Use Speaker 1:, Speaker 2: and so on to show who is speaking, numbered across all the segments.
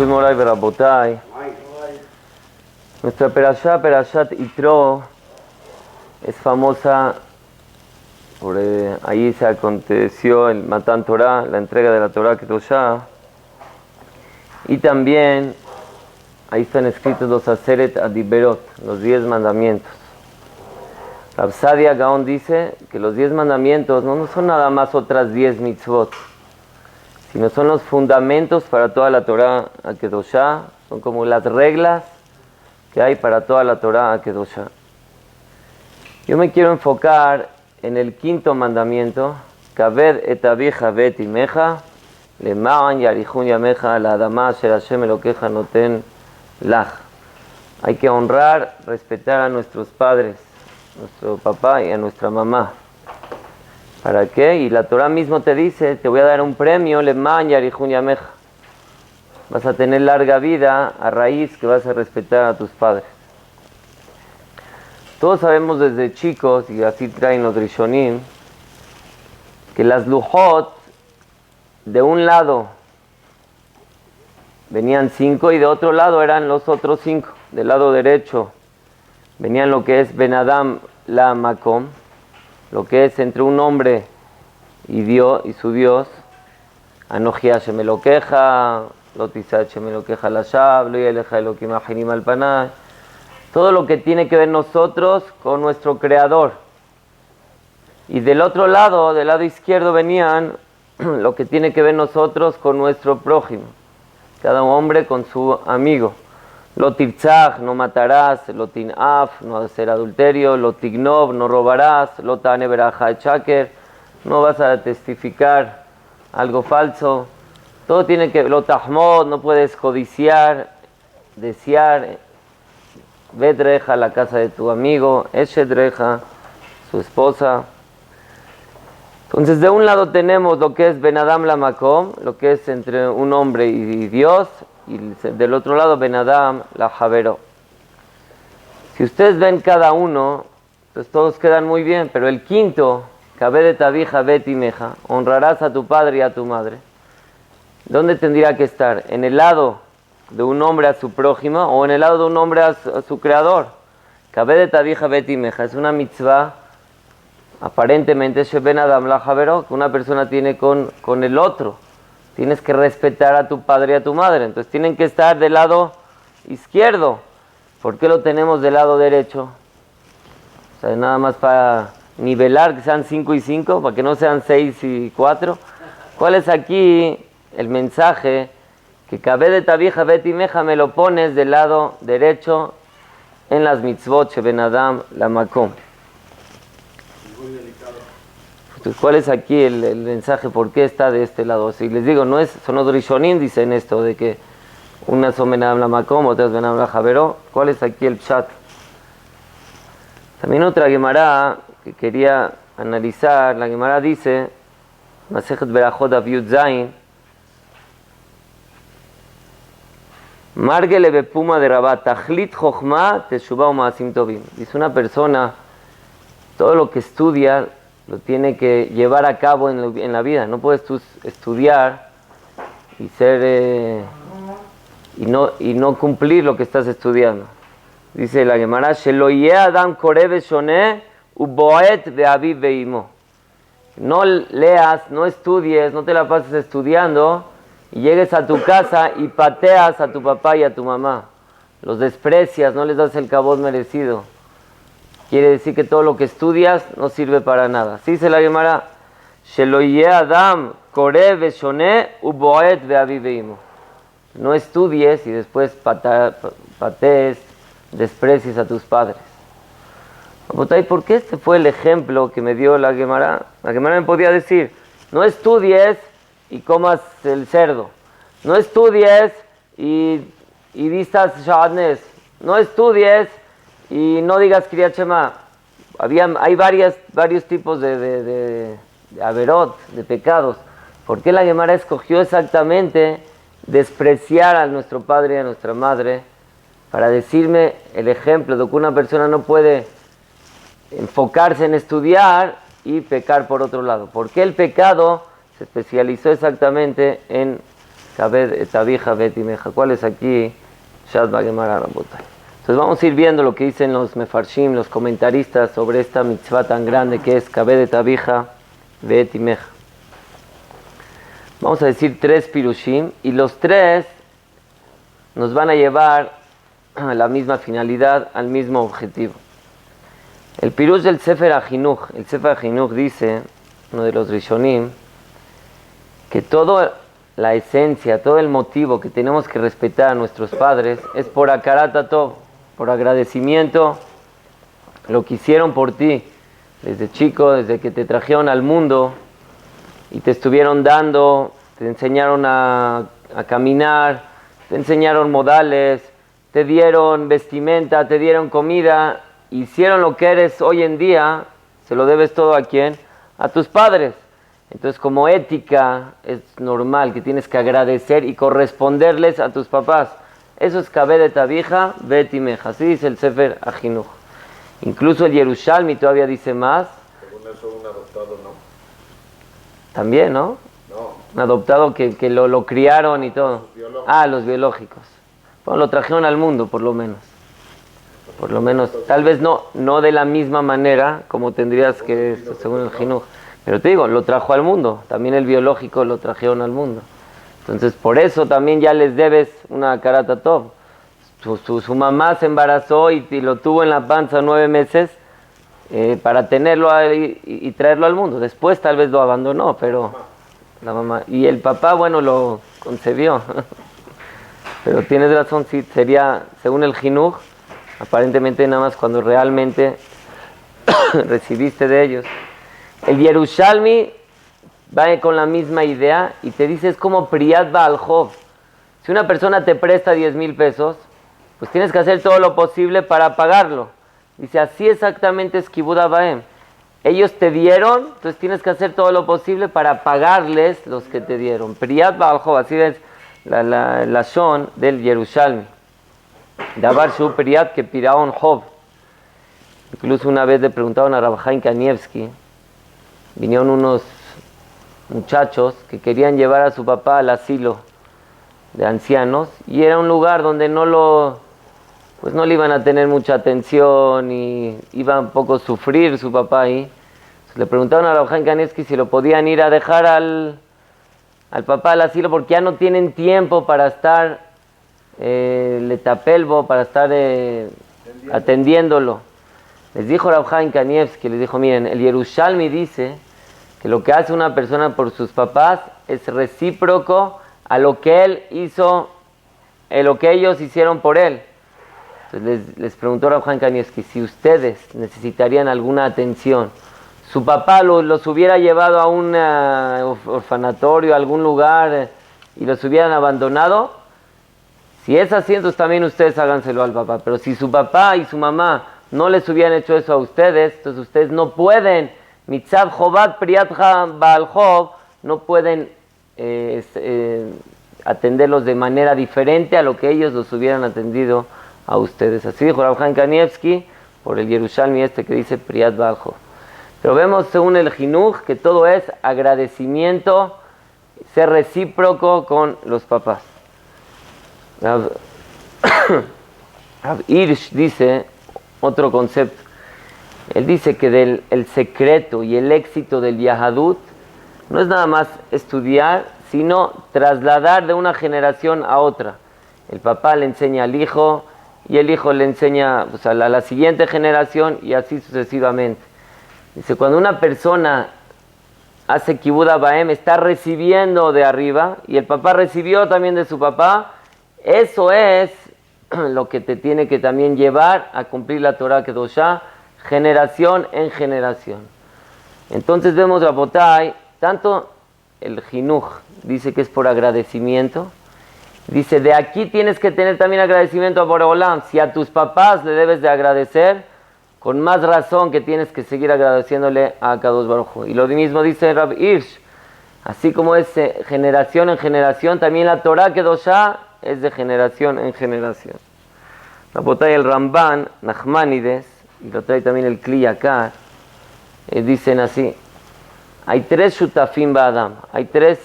Speaker 1: Barshut Moray Berabotay. Nuestra Perashá, Perashat Yitro, es famosa por ahí se aconteció el Matan Torah, la entrega de la Torah Kedoshá, y también ahí están escritos los Aseret Adiberot, los 10 mandamientos. Rav Sadia Gaon dice que los 10 mandamientos no son nada más otras 10 mitzvot, sino son los fundamentos para toda la Torah Kedoshá, son como las reglas que hay para toda la Torah Kedoshá. Yo me quiero enfocar en el quinto mandamiento, Kaved et avicha v'et imecha, lema'an yarihun yamecha la adama asher Hashem elokeja noten lach. Hay que honrar, respetar a nuestros padres, nuestro papá y a nuestra mamá. ¿Para qué? Y la Torah mismo te dice, te voy a dar un premio, lema'an yarihun yamecha. Vas a tener larga vida a raíz que vas a respetar a tus padres. Todos sabemos desde chicos, y así traen los Rishonim, que las lujot, de un lado venían 5 y de otro lado eran los otros 5. Del lado derecho venían lo que es Ben Adam la Makom, lo que es entre un hombre y Dios y su Dios, Anoji Hashem Elokeja, Lo tizah Hashem Elokeja Lashav, Lo yeleja Elokim Achirim al Panay. Todo lo que tiene que ver nosotros con nuestro Creador. Y del otro lado, del lado izquierdo, venían lo que tiene que ver nosotros con nuestro prójimo. Cada hombre con su amigo. Lo tirtzach, no matarás. Lo tinaf, no hacer adulterio. Lo tignov, no robarás. Lo tane beraja chaker, no vas a testificar algo falso. Todo tiene que ver. Lo tahmod, no puedes codiciar, desear. Vedreja, la casa de tu amigo, Eshedreja, su esposa. Entonces de un lado tenemos lo que es Ben Adam la Makom, lo que es entre un hombre y Dios, y del otro lado Ben Adam la Javero. Si ustedes ven cada uno, pues todos quedan muy bien, pero el quinto, Kaved et avicha v'et imecha, honrarás a tu padre y a tu madre. ¿Dónde tendría que estar? ¿En el lado de un hombre a su prójimo o en el lado de un hombre a su creador? Kaved et avicha v'et imecha es una mitzvah, aparentemente, Ben Adam la Javero, que una persona tiene con el otro. Tienes que respetar a tu padre y a tu madre, entonces tienen que estar del lado izquierdo. ¿Por qué lo tenemos del lado derecho? O sea, nada más para nivelar, que sean 5 y 5, para que no sean 6 y 4. ¿Cuál es aquí el mensaje? Que Kaved et avicha v'et imecha me lo pones del lado derecho en las mitzvot Ben Adam la Makom. Entonces, ¿cuál es aquí el mensaje? ¿Por qué está de este lado? Si les digo, no es, son los Rishonim dicen esto, de que unas son Ben Adam la Makom, otras Ben Adam la Javero. ¿Cuál es aquí el pshat? También otra Gemara que quería analizar, la Gemara dice, Masejet Berachot Daf Yud Zayin, Margele bepuma de Rabat, Tachlit Chochma Teshuvah u'maasim tovim. Dice una persona, todo lo que estudia lo tiene que llevar a cabo en la vida. No puedes tú estudiar y ser y no cumplir lo que estás estudiando. Dice la Gemara, Shelo yeh adam koreh veshoneh uboet beaviv veimo. No leas, no estudies, no te la pases estudiando y llegues a tu casa y pateas a tu papá y a tu mamá. Los desprecias, no les das el kabod merecido. Quiere decir que todo lo que estudias no sirve para nada. Así dice la Gemara, Shelo yeh adam koreh veshoneh uboet beaviv veimo. No estudies y después patees, desprecies a tus padres. ¿Por qué este fue el ejemplo que me dio la Gemara? La Gemara me podía decir, no estudies y comas el cerdo. No estudies y vistas shadnes. No estudies y no digas Kriyat Shema. Hay varios tipos de averot, de pecados. ¿Por qué la Gemara escogió exactamente despreciar a nuestro padre y a nuestra madre? Para decirme el ejemplo de que una persona no puede enfocarse en estudiar y pecar por otro lado. ¿Por qué el pecado se especializó exactamente en Kabed et abija ve'et imeja. ¿Cuál es aquí? Shad Bagemara Rabotay. Entonces vamos a ir viendo lo que dicen los mefarshim, los comentaristas sobre esta mitzvah tan grande que es Kabed et abija ve'et imeja. Vamos a decir 3 pirushim y los 3 nos van a llevar a la misma finalidad, al mismo objetivo. El pirush del Sefer HaChinuch, el Sefer HaChinuch dice, uno de los Rishonim, que toda la esencia, todo el motivo que tenemos que respetar a nuestros padres es por Hakarat Hatov, por agradecimiento, lo que hicieron por ti desde chico, desde que te trajeron al mundo y te estuvieron dando, te enseñaron a caminar, te enseñaron modales, te dieron vestimenta, te dieron comida, hicieron lo que eres hoy en día, se lo debes todo ¿a quién? A tus padres. Entonces, como ética, es normal que tienes que agradecer y corresponderles a tus papás. Eso es Kabed et abija ve'et imeja. Así dice el Sefer HaChinuch. Incluso el Yerushalmi todavía dice más.
Speaker 2: Según eso, un adoptado no.
Speaker 1: También, ¿no?
Speaker 2: No.
Speaker 1: Un adoptado que lo criaron y todo. Los biológicos. Bueno, lo trajeron al mundo, por lo menos. Por lo menos, tal vez no de la misma manera como tendrías que, según el Jinuj. Pero te digo, lo trajo al mundo. También el biológico lo trajeron al mundo. Entonces, por eso también ya les debes una Hakarat Hatov. Su mamá se embarazó y lo tuvo en la panza 9 meses para tenerlo y traerlo al mundo. Después tal vez lo abandonó, pero la mamá. Y el papá, bueno, lo concebió. Pero tienes razón, sí, sería, según el Jinuj, aparentemente nada más cuando realmente recibiste de ellos. El Yerushalmi va con la misma idea y te dice, es como Priyat Baal Hov. Si una persona te presta 10,000 pesos, pues tienes que hacer todo lo posible para pagarlo. Dice, así exactamente es Kibud Abaem. Ellos te dieron, entonces tienes que hacer todo lo posible para pagarles los que te dieron. Priyat Baal Hov, así es la shon del Yerushalmi. Davar Shu Priyat que Piraon Hov. Incluso una vez le preguntaron a Rav Chaim Kanievski, vinieron unos muchachos que querían llevar a su papá al asilo de ancianos y era un lugar donde no le iban a tener mucha atención y iba un poco a sufrir su papá ahí. Entonces le preguntaron a Rav Chaim Kanievski si lo podían ir a dejar al papá al asilo porque ya no tienen tiempo para estar letapelbo, para estar atendiéndolo. Les dijo Rav Chaim Kanievski, les dijo, miren, el Yerushalmi dice que lo que hace una persona por sus papás es recíproco a lo que él hizo, lo que ellos hicieron por él. Entonces les preguntó Rav Chaim Kanievski, si ustedes necesitarían alguna atención, su papá los hubiera llevado a un orfanatorio, a algún lugar y los hubieran abandonado, si es así, entonces también ustedes háganselo al papá. Pero si su papá y su mamá no les hubieran hecho eso a ustedes, entonces ustedes no pueden, Mitzav Chovat Priyat Baal Hov, no pueden atenderlos de manera diferente a lo que ellos los hubieran atendido a ustedes. Así dijo Rav Chaim Kanievski por el Yerushalmi que dice Priyat Baal Hov. Pero vemos según el Jinuj que todo es agradecimiento, ser recíproco con los papás. Rav Hirsch dice otro concepto. Él dice que el secreto y el éxito del Yahadut no es nada más estudiar, sino trasladar de una generación a otra. El papá le enseña al hijo y el hijo le enseña pues, a la siguiente generación y así sucesivamente. Dice, cuando una persona hace Kibud Abaem, está recibiendo de arriba y el papá recibió también de su papá, eso es lo que te tiene que también llevar a cumplir la Torah Kedoshá, generación en generación. Entonces vemos Rabotay, tanto el Jinuj dice que es por agradecimiento, dice de aquí tienes que tener también agradecimiento a Boreolam. Si a tus papás le debes de agradecer, con más razón que tienes que seguir agradeciéndole a Kadosh Baruj Hu. Y lo mismo dice Rav Hirsch, así como es generación en generación, también la Torah Kedoshá es de generación en generación. Rabotay, el Ramban, Nachmanides, y lo trae también el Kli Yakar, dicen así, hay 3 shutafim ba'adam, hay 3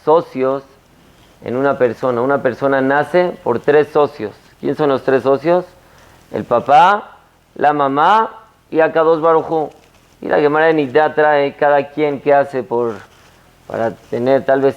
Speaker 1: socios en una persona. Una persona nace por 3 socios. ¿Quién son los 3 socios? El papá, la mamá y Akadosh Baruj Hu. Y la Gemara de Nidá trae cada quien que hace para tener tal vez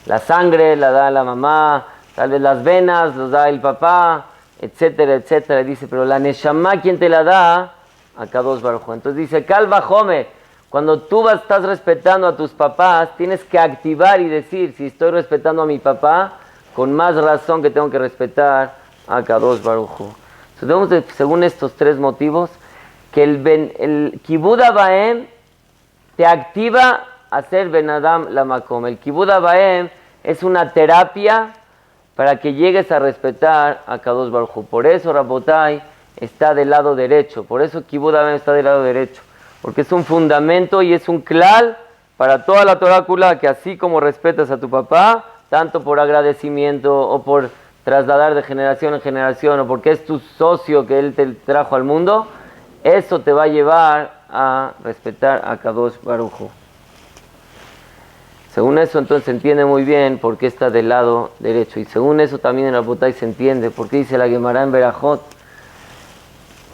Speaker 1: la sangre, la da la mamá, tal vez las venas, los da el papá, etcétera, etcétera. Dice, pero la Neshama, ¿quién te la da? Akadosh Baruj Hu. Entonces dice, Calva Jome, cuando tú estás respetando a tus papás, tienes que activar y decir, si estoy respetando a mi papá, con más razón que tengo que respetar a Akadosh Baruj Hu. Entonces, según estos 3 motivos, que el Kibud Abaem te activa a ser Ben Adam Lamakom. El Kibud Abaem es una terapia para que llegues a respetar a Kadosh Baruj Hu. Por eso Rabotai está del lado derecho. Por eso Kibud Abaem está del lado derecho. Porque es un fundamento y es un klal para toda la Torah Kula, que así como respetas a tu papá, tanto por agradecimiento o por trasladar de generación en generación, o porque es tu socio que él te trajo al mundo, eso te va a llevar a respetar a Kadosh Baruj Hu. Según eso, entonces se entiende muy bien por qué está del lado derecho. Y según eso también en Rabotai se entiende por qué dice la Gemara en Berajot,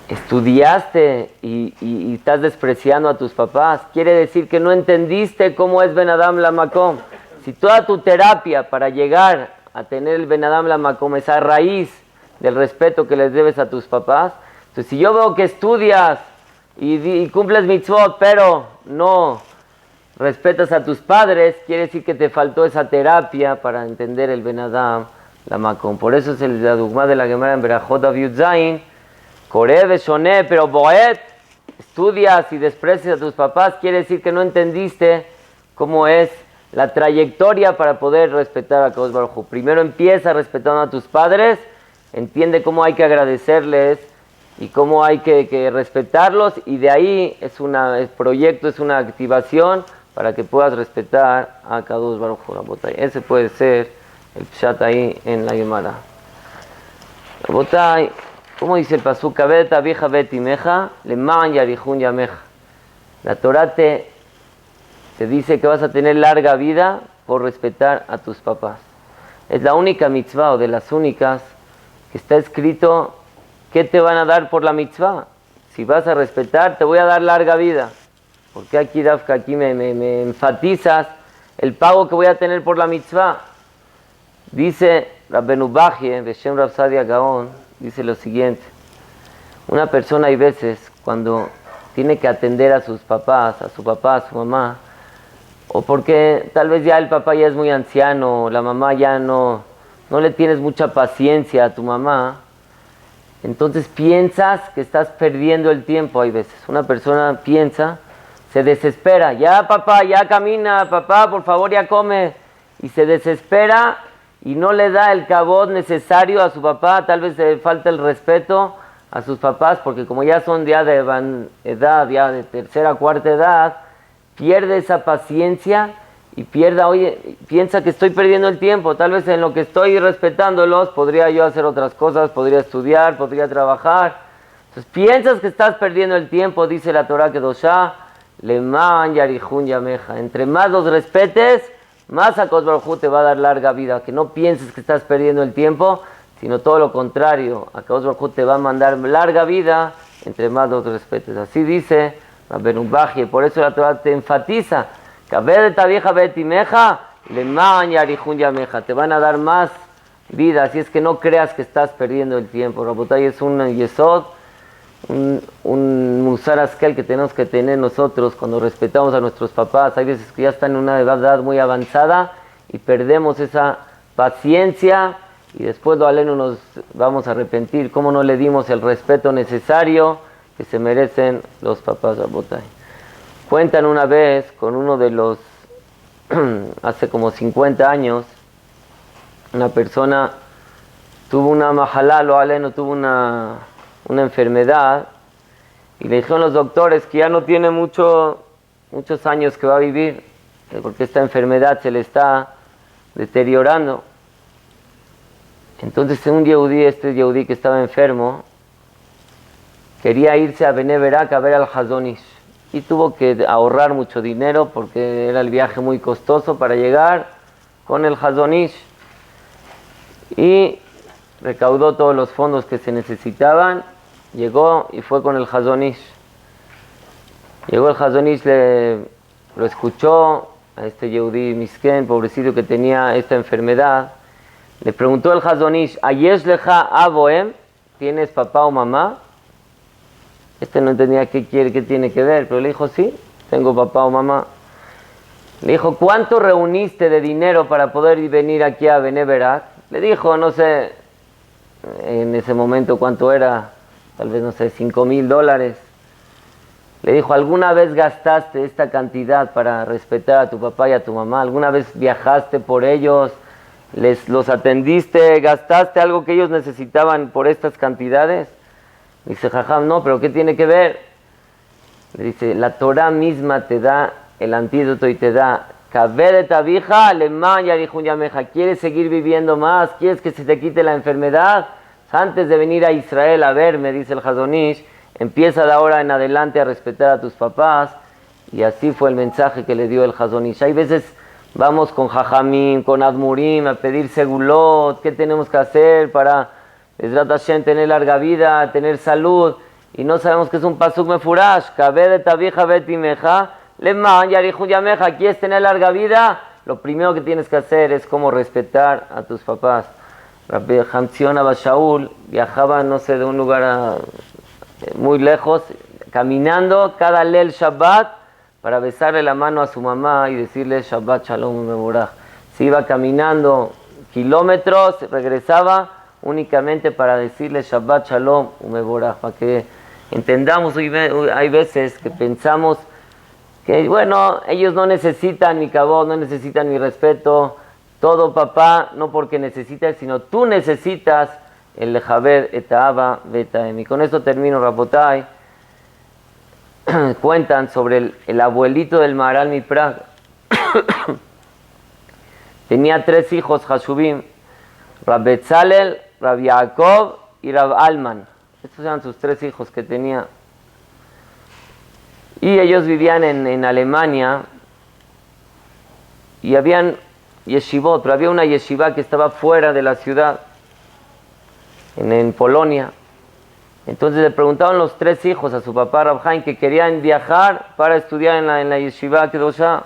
Speaker 1: estudiaste y estás despreciando a tus papás. Quiere decir que no entendiste cómo es Ben Adam Lamakom. Si toda tu terapia para llegar a tener el Ben Adam Lamakom es a raíz del respeto que les debes a tus papás, entonces, si yo veo que estudias y cumples mitzvot, pero no respetas a tus padres, quiere decir que te faltó esa terapia para entender el Ben Adam Lamakom. Por eso es la dogma de la Gemara en Berajot Aviud Zain, Koreh Shoné, pero Boet, estudias y desprecias a tus papás, quiere decir que no entendiste cómo es la trayectoria para poder respetar a Kadosh Baruj Hu. Primero empieza respetando a tus padres, entiende cómo hay que agradecerles y cómo hay que respetarlos, y de ahí el proyecto es una activación para que puedas respetar a Kadosh Baruj Hu. Rabotai. Ese puede ser el pshat ahí en la Gemara. Rabotai, ¿cómo dice el pasuk? Kabeta vieja betimeja leman yarihun yameja. La Torah te dice que vas a tener larga vida por respetar a tus papás. Es la única mitzvah, o de las únicas, que está escrito ¿qué te van a dar por la mitzvah? Si vas a respetar, te voy a dar larga vida. Porque aquí, Dafka, aquí me enfatizas el pago que voy a tener por la mitzvah. Dice Rabbenu Bajie, Beshem Rav Sadia Gaon, dice lo siguiente. Una persona hay veces cuando tiene que atender a sus papás, a su papá, a su mamá, o porque tal vez ya el papá ya es muy anciano, la mamá ya no le tienes mucha paciencia a tu mamá, entonces piensas que estás perdiendo el tiempo. Hay veces una persona piensa, se desespera, ya papá, ya camina, papá, por favor ya come, y se desespera y no le da el cabot necesario a su papá. Tal vez le falta el respeto a sus papás, porque como ya son ya de edad, ya de tercera, cuarta edad, pierde esa paciencia y piensa que estoy perdiendo el tiempo. Tal vez en lo que estoy respetándolos podría yo hacer otras cosas, podría estudiar, podría trabajar. Entonces piensas que estás perdiendo el tiempo, dice la Torah Kedoshá, Leman Yarihun Yameja. Entre más los respetes, más Akadosh Baruj Hu te va a dar larga vida. Que no pienses que estás perdiendo el tiempo, sino todo lo contrario. Akadosh Baruj Hu te va a mandar larga vida entre más los respetes. Así dice Rabbenu Bajie. Por eso la Torah te enfatiza, Kabedeta vieja betimeja, leman yarihun yameja. Te van a dar más vida, así es que no creas que estás perdiendo el tiempo. Rabotai, es un yesod, un musar askel que tenemos que tener nosotros cuando respetamos a nuestros papás. Hay veces que ya están en una edad muy avanzada y perdemos esa paciencia y después lo aleno nos vamos a arrepentir. ¿Cómo no le dimos el respeto necesario que se merecen los papás? Rabotai. Cuentan una vez con uno de los, hace como 50 años, una persona tuvo una mahalá, lo aleno, tuvo una enfermedad, y le dijeron los doctores que ya no tiene muchos años que va a vivir, porque esta enfermedad se le está deteriorando. Entonces un yehudí, este yehudí que estaba enfermo, quería irse a Bnei Brak a ver al Hazon Ish, y tuvo que ahorrar mucho dinero porque era el viaje muy costoso para llegar con el Hazon Ish. y recaudó todos los fondos que se necesitaban, llegó y fue con el Hazon Ish. Llegó el Hazon Ish, lo escuchó a este Yehudí Misken, pobrecito que tenía esta enfermedad. Le preguntó el Hazon Ish, ¿Ayesh leja aboem? ¿Tienes papá o mamá? Este no entendía qué tiene que ver, pero le dijo, sí, tengo papá o mamá. Le dijo, ¿cuánto reuniste de dinero para poder venir aquí a Bnei Brak? Le dijo, no sé, en ese momento cuánto era, tal vez, no sé, $5,000. Le dijo, ¿alguna vez gastaste esta cantidad para respetar a tu papá y a tu mamá? ¿Alguna vez viajaste por ellos? ¿Los atendiste? ¿Gastaste algo que ellos necesitaban por estas cantidades? Dice, jajam, no, pero ¿qué tiene que ver? Le dice, la Torah misma te da el antídoto y te da, Kabed tabija, alemán yameja. ¿Quieres seguir viviendo más? ¿Quieres que se te quite la enfermedad? Antes de venir a Israel a verme, dice el Hazon Ish, empieza de ahora en adelante a respetar a tus papás. Y así fue el mensaje que le dio el Hazon Ish. Hay veces vamos con Jajamim, con Admurim, a pedir segulot, ¿qué tenemos que hacer para Ezrat Hashem tener larga vida, tener salud? Y no sabemos que es un pasuk mefurash, Kabed tabija betimeja, leman yariju yameja. ¿Quieres tener larga vida? Lo primero que tienes que hacer es como respetar a tus papás. Rabbi Hamzion Abba Shaul viajaba, no sé, de un lugar muy lejos, caminando cada Lel Shabbat para besarle la mano a su mamá y decirle Shabbat Shalom Mevorach. Se iba caminando kilómetros, regresaba únicamente para decirle Shabbat Shalom Mevorach, para que entendamos. Hay veces que pensamos que, bueno, ellos no necesitan mi cabot, no necesitan mi respeto. Todo papá, no porque necesitas, sino tú necesitas el lejaber etahaba betaem. Y con esto termino, Rabotai. Cuentan sobre el abuelito del Maharal Miprag. Tenía 3 hijos, Hashubim, Rab Betzalel, Rab Yaakov y Rab Alman. Estos eran sus 3 hijos que tenía. Y ellos vivían en Alemania y habían yeshivot, pero había una yeshiva que estaba fuera de la ciudad, en Polonia. Entonces le preguntaban los 3 hijos a su papá Rab Haim que querían viajar para estudiar en la yeshiva Kedosha.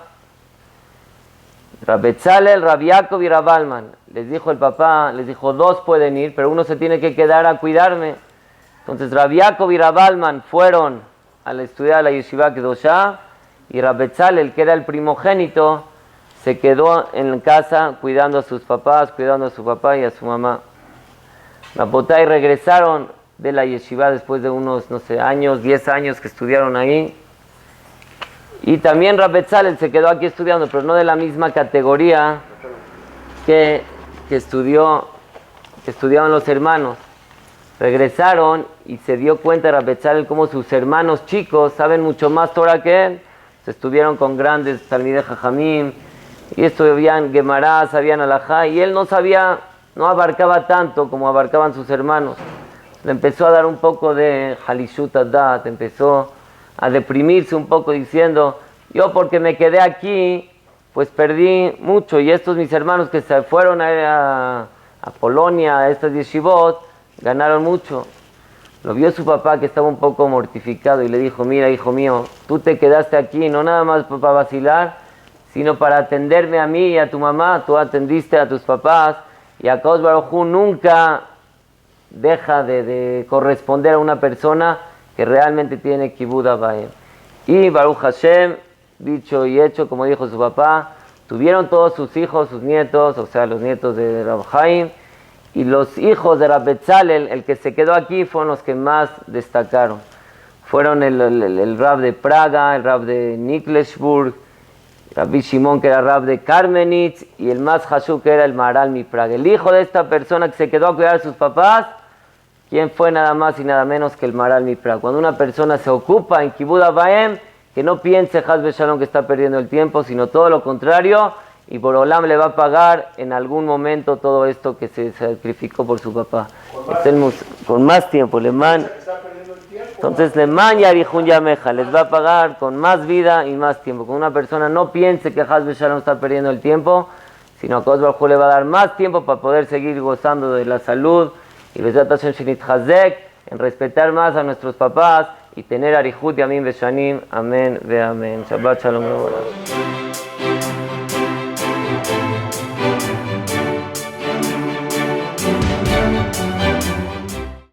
Speaker 1: Rab Betzalel, Rab Yaakov y Rab Alman. Les dijo el papá, les dijo, 2 pueden ir, pero uno se tiene que quedar a cuidarme. Entonces Rab Yaakov y Rab Alman fueron a estudiar la yeshiva Kedosha, y Rab Betzalel, que era el primogénito, se quedó en casa cuidando a sus papás, cuidando a su papá y a su mamá. Rabotai regresaron de la yeshiva después de unos, no sé, años, 10 años que estudiaron ahí. Y también Rab Betzalel se quedó aquí estudiando, pero no de la misma categoría que estudiaban los hermanos. Regresaron y se dio cuenta Rab Betzalel cómo sus hermanos chicos saben mucho más Torah que él. Se estuvieron con grandes Talmidei Jajamim y estudiaban Gemara, sabían Alajá, y él no sabía, no abarcaba tanto como abarcaban sus hermanos. Le empezó a dar un poco de Halishut Adat, empezó a deprimirse un poco diciendo, yo porque me quedé aquí, pues perdí mucho, y estos mis hermanos que se fueron a Polonia, a estas yeshivot, ganaron mucho. Lo vio su papá, que estaba un poco mortificado, y le dijo, mira, hijo mío, tú te quedaste aquí no nada más para vacilar, sino para atenderme a mí y a tu mamá. Tú atendiste a tus papás, y Akadosh Baruj Hu nunca deja de corresponder a una persona que realmente tiene Kibud Abayim. Y Baruch Hashem, dicho y hecho, como dijo su papá, tuvieron todos sus hijos, sus nietos, o sea, los nietos de Rab Haim, y los hijos de Rab Betzalel, el que se quedó aquí, fueron los que más destacaron. Fueron el Rab de Praga, el Rab de Niklesburg, Rabbi Shimon, que era Rab de Karmenitz, y el más Hashub, que era el Maharal Miprag. El hijo de esta persona que se quedó a cuidar a sus papás, ¿quién fue? Nada más y nada menos que el Maharal Miprag. Cuando una persona se ocupa en Kibud Abayim, que no piense Haz Veshalom que está perdiendo el tiempo, sino todo lo contrario, y Borolam le va a pagar en algún momento todo esto que se sacrificó por su papá. Con más tiempo, Leman. Entonces, Leman Yarihun Yameja les va a pagar con más vida y más tiempo. Cuando una persona no piense que Haz Veshalom está perdiendo el tiempo, sino que Baruj Hu le va a dar más tiempo para poder seguir gozando de la salud y Bezrat Hashem Shinit Hazek, en respetar más a nuestros papás y tener Arihut Yamim Veshanim. Amén ve amén. Shabbat Shalom.